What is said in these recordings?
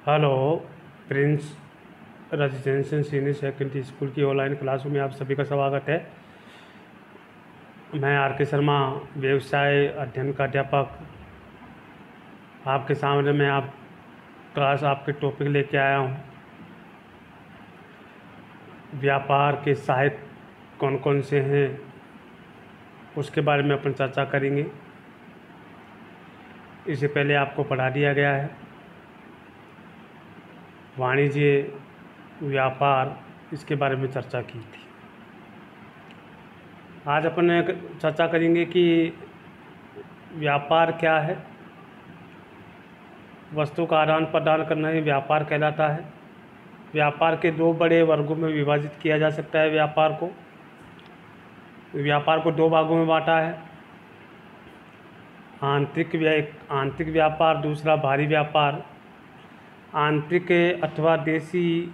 Hello. Prince residential senior secondary school की online क्लासों में आप सभी का स्वागत है। मैं आर के शर्मा, व्यवसाय अध्ययन का अध्यापक, आपके सामने मैं आपके टॉपिक लेके आया हूँ। व्यापार के सहायक कौन कौन से हैं उसके बारे में अपन चर्चा करेंगे। इससे पहले आपको पढ़ा दिया गया है वाणिज्य व्यापार, इसके बारे में चर्चा की थी। आज अपन चर्चा करेंगे कि व्यापार क्या है। वस्तु का आदान प्रदान करना ही व्यापार कहलाता है। व्यापार के दो बड़े वर्गों में विभाजित किया जा सकता है। व्यापार को दो भागों में बांटा है, आंतरिक व्यापार, दूसरा बाहरी व्यापार। आंतरिक अथवा देशी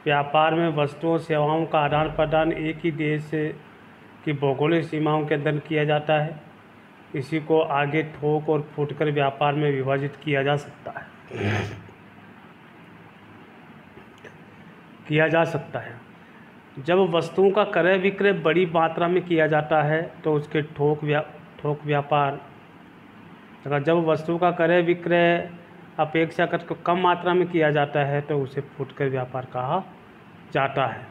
व्यापार में वस्तुओं सेवाओं का आदान प्रदान एक ही देश की भौगोलिक सीमाओं के अंदर किया जाता है। इसी को आगे थोक और फुटकर व्यापार में विभाजित किया जा सकता है। जब वस्तुओं का क्रय विक्रय बड़ी मात्रा में किया जाता है तो उसके थोक व्यापार, अगर जब वस्तु का क्रय विक्रय अपेक्षाकृत कम मात्रा में किया जाता है तो उसे फुटकर व्यापार कहा जाता है।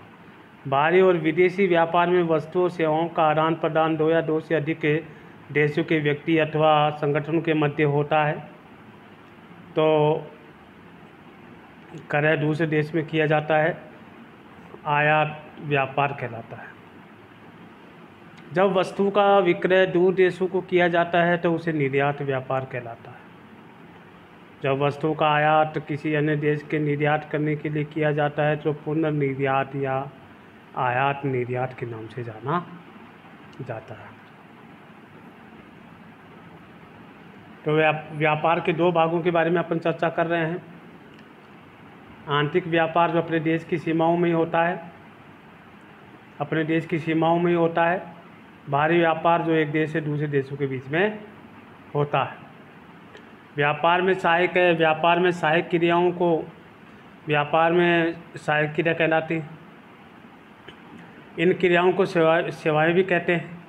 बाहरी और विदेशी व्यापार में वस्तुओं सेवाओं का आदान प्रदान दो या दो से अधिक देशों के व्यक्ति अथवा संगठनों के मध्य होता है तो क्रय दूसरे देश में किया जाता है, आयात व्यापार कहलाता है। जब वस्तु का विक्रय दूर देशों को किया जाता है तो उसे निर्यात व्यापार कहलाता है। जब वस्तु का आयात किसी अन्य देश के निर्यात करने के लिए किया जाता है तो पुनर्निर्यात या आयात निर्यात के नाम से जाना जाता है। तो व्यापार के दो भागों के बारे में अपन चर्चा कर रहे हैं। आंतरिक व्यापार जो अपने देश की सीमाओं में ही होता है, बाहरी व्यापार जो एक देश से दूसरे देशों के बीच में होता है। व्यापार में सहायक क्रिया कहलाती हैं। इन क्रियाओं को सेवाएं भी कहते हैं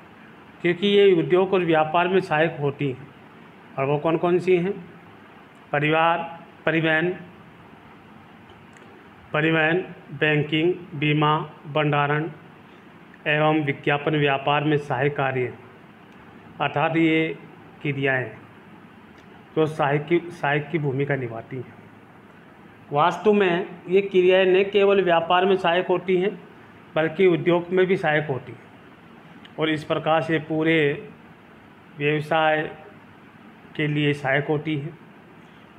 क्योंकि ये उद्योग और व्यापार में सहायक होती हैं। और वो कौन कौन सी हैं? परिवहन, बैंकिंग, बीमा, भंडारण एवं विज्ञापन व्यापार में सहायक कार्य हैं। अर्थात ये क्रियाएँ जो सहायक की भूमिका निभाती हैं। वास्तव में ये क्रियाएँ न केवल व्यापार में सहायक होती हैं बल्कि उद्योग में भी सहायक होती हैं और इस प्रकार से पूरे व्यवसाय के लिए सहायक होती है।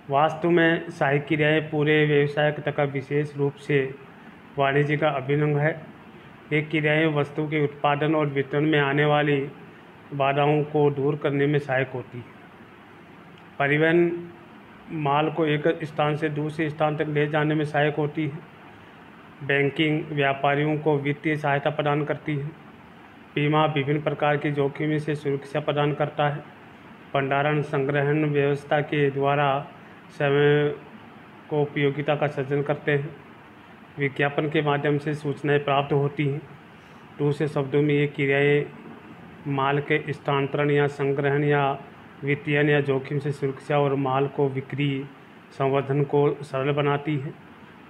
वास्तव में सहायक क्रियाएँ पूरे व्यवसाय तक विशेष रूप से वाणिज्य का अभिन्न अंग है। ये क्रियाएँ वस्तु के उत्पादन और वितरण में आने वाली बाधाओं को दूर करने में सहायक होती है। परिवहन माल को एक स्थान से दूसरे स्थान तक ले जाने में सहायक होती है। बैंकिंग व्यापारियों को वित्तीय सहायता प्रदान करती है। बीमा विभिन्न प्रकार की जोखिम से सुरक्षा प्रदान करता है। भंडारण संग्रहण व्यवस्था के द्वारा समय को उपयोगिता का सृजन करते हैं। विज्ञापन के माध्यम से सूचनाएं प्राप्त होती हैं। दूसरे शब्दों में ये क्रियाएँ माल के स्थानांतरण या संग्रहण या वित्तीयन या जोखिम से सुरक्षा और माल को बिक्री संवर्धन को सरल बनाती है।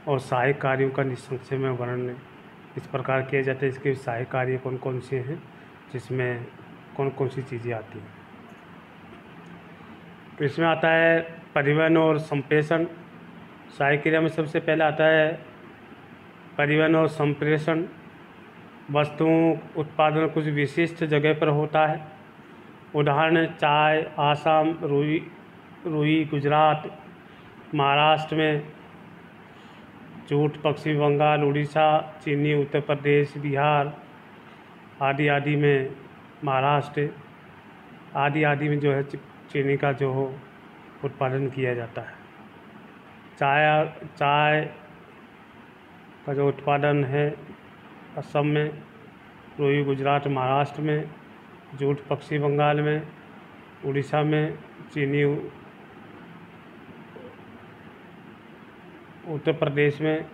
और सहायक कार्यों का निसंक्षेप में वर्णन इस प्रकार किया जाता है। इसके सहायक कार्य कौन कौन से हैं, जिसमें कौन कौन सी चीज़ें आती हैं। तो इसमें आता है परिवहन और संप्रेषण। सहायक क्रिया में सबसे पहले आता है परिवहन और संप्रेषण। वस्तुओं उत्पादन कुछ विशिष्ट जगह पर होता है। उदाहरण चाय आसाम, रुई गुजरात, महाराष्ट्र में, जूट पश्चिम बंगाल, उड़ीसा, चीनी उत्तर प्रदेश, बिहार आदि में, महाराष्ट्र आदि में जो है चीनी का जो हो उत्पादन किया जाता है। चाय का जो उत्पादन है असम में, रुई गुजरात महाराष्ट्र में, जूट पश्चिम बंगाल में, उड़ीसा में, चीनी उत्तर प्रदेश में,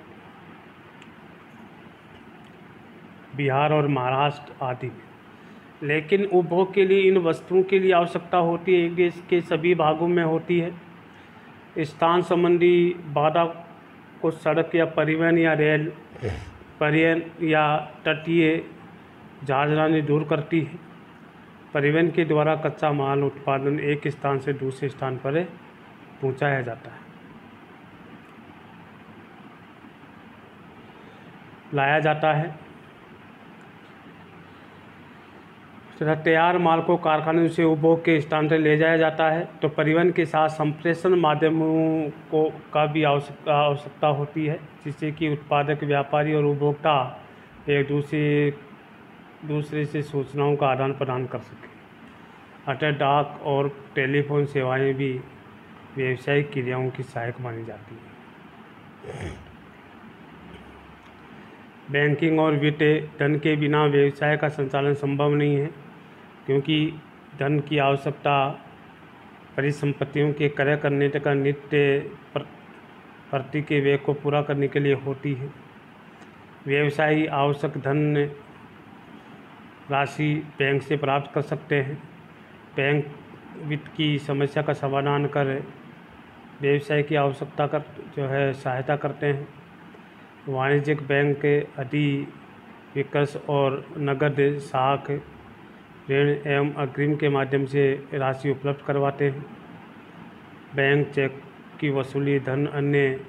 बिहार और महाराष्ट्र आदि में। लेकिन उपभोग के लिए इन वस्तुओं के लिए आवश्यकता होती है, देश के सभी भागों में होती है। स्थान संबंधी बाधा को सड़क या परिवहन या रेल परिवहन या तटीय जहाजरानी दूर करती है। परिवहन के द्वारा कच्चा माल उत्पादन एक स्थान से दूसरे स्थान पर पहुंचाया जाता है, लाया जाता है तथा तैयार माल को कारखाने से उपभोग के स्थान से ले जाया जाता है। तो परिवहन के साथ संप्रेषण माध्यमों को का भी आवश्यकता होती है, जिससे कि उत्पादक, व्यापारी और उपभोक्ता एक दूसरे से सूचनाओं का आदान प्रदान कर सके। अतः डाक और टेलीफोन सेवाएं भी व्यावसायिक क्रियाओं की सहायक मानी जाती है। बैंकिंग और वित्त, धन के बिना व्यवसाय का संचालन संभव नहीं है, क्योंकि धन की आवश्यकता परिसंपत्तियों के क्रय करने तथा नित्य प्रति के व्यय को पूरा करने के लिए होती है। व्यवसायी आवश्यक धन राशि बैंक से प्राप्त कर सकते हैं। बैंक वित्त की समस्या का समाधान कर व्यवसाय की आवश्यकता कर सहायता करते हैं। वाणिज्यिक बैंक अधिविकर्ष और नगद साख ऋण एवं अग्रिम के माध्यम से राशि उपलब्ध करवाते हैं। बैंक चेक की वसूली, धन अन्य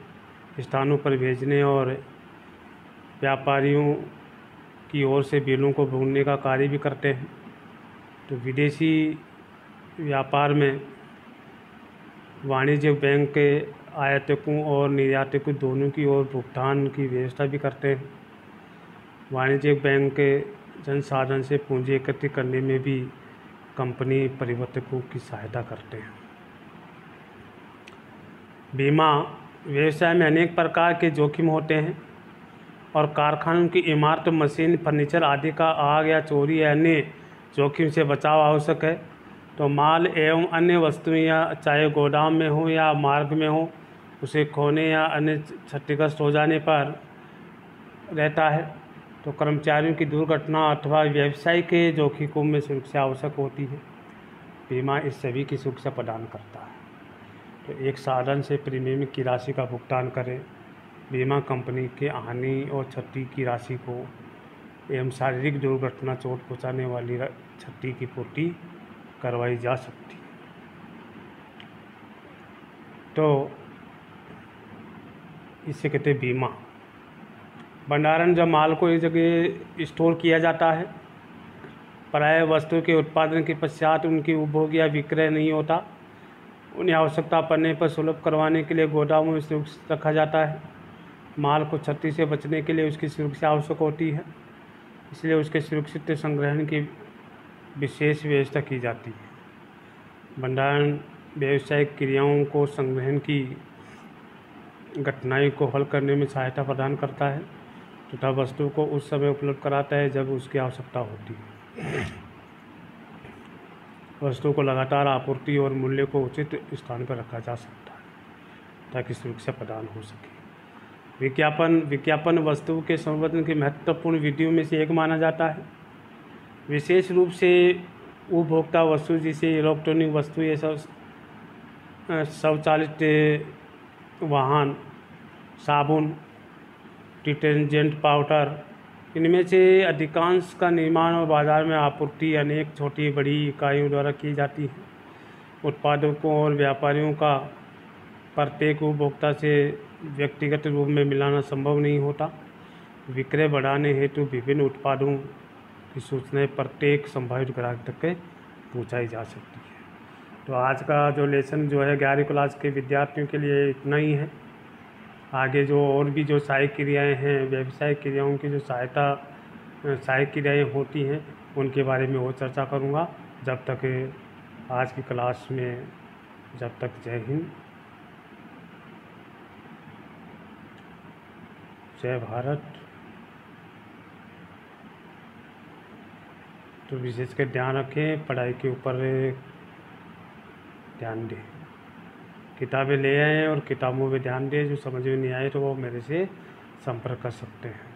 स्थानों पर भेजने और व्यापारियों की ओर से बिलों को भुगतने का कार्य भी करते हैं। तो विदेशी व्यापार में वाणिज्यिक बैंक के आयातकों और निर्यातकों दोनों की ओर भुगतान की व्यवस्था भी करते हैं। वाणिज्यिक बैंक के संसाधन से पूंजी एकत्रित करने में भी कंपनी परिवर्तकों की सहायता करते हैं। बीमा, व्यवसाय में अनेक प्रकार के जोखिम होते हैं और कारखानों की इमारत, मशीन, फर्नीचर आदि का आग या चोरी या अन्य जोखिम से बचाव आवश्यक है। तो माल एवं अन्य वस्तुएं या चाहे गोदाम में हो या मार्ग में हो, उसे खोने या अन्य क्षतिग्रस्त हो जाने पर रहता है। तो कर्मचारियों की दुर्घटना अथवा व्यवसाय के जोखिमों में सुरक्षा आवश्यक होती है। बीमा इस सभी की सुरक्षा प्रदान करता है। तो एक साधन से प्रीमियम की राशि का भुगतान करें। बीमा कंपनी के हानि और क्षति की राशि को एवं शारीरिक दुर्घटना, चोट पहुंचाने वाली क्षति की पूर्ति करवाई जा सकती है। तो इसे कहते हैं बीमा। भंडारण, जब माल को एक जगह स्टोर किया जाता है, प्रायः वस्तु के उत्पादन के पश्चात उनकी उपभोग या विक्रय नहीं होता, उन्हें आवश्यकता पड़ने पर सुलभ करवाने के लिए गोदामों में सुरक्षित रखा जाता है। माल को क्षति से बचने के लिए उसकी सुरक्षा आवश्यक होती है, इसलिए उसके सुरक्षित संग्रहण की विशेष व्यवस्था की जाती है। भंडारण व्यावसायिक क्रियाओं को संग्रहण की कठिनाई को हल करने में सहायता प्रदान करता है तथा वस्तु को उस समय उपलब्ध कराता है जब उसकी आवश्यकता होती है। वस्तु को लगातार आपूर्ति और मूल्य को उचित स्थान पर रखा जा सकता है ताकि सुरक्षा प्रदान हो सके। विज्ञापन वस्तु के संवर्धन की महत्वपूर्ण विधियों में से एक माना जाता है। विशेष रूप से उपभोक्ता वस्तु, जिसे इलेक्ट्रॉनिक वस्तु या स्वचालित वाहन, साबुन, डिटर्जेंट पाउडर, इनमें से अधिकांश का निर्माण और बाजार में आपूर्ति अनेक छोटी बड़ी इकाइयों द्वारा की जाती है। उत्पादकों और व्यापारियों का प्रत्येक उपभोक्ता से व्यक्तिगत रूप में मिलाना संभव नहीं होता। विक्रय बढ़ाने हेतु विभिन्न उत्पादों की सूचनाएं प्रत्येक संभावित ग्राहक तक पहुंचाई जा सकती है। तो आज का जो लेसन है 11वीं क्लास के विद्यार्थियों के लिए इतना ही है। आगे जो और भी जो सहायक क्रियाएं हैं, व्यवसायिक क्रियाओं की जो सहायक क्रियाएं होती हैं, उनके बारे में और चर्चा करूँगा। जब तक आज की क्लास में, जब तक जय हिंद, जय भारत। तो विशेषकर ध्यान रखें, पढ़ाई के ऊपर ध्यान दें। किताबें ले आए हैं और किताबों पे ध्यान दें। जो समझ में नहीं आए तो वो मेरे से संपर्क कर सकते हैं।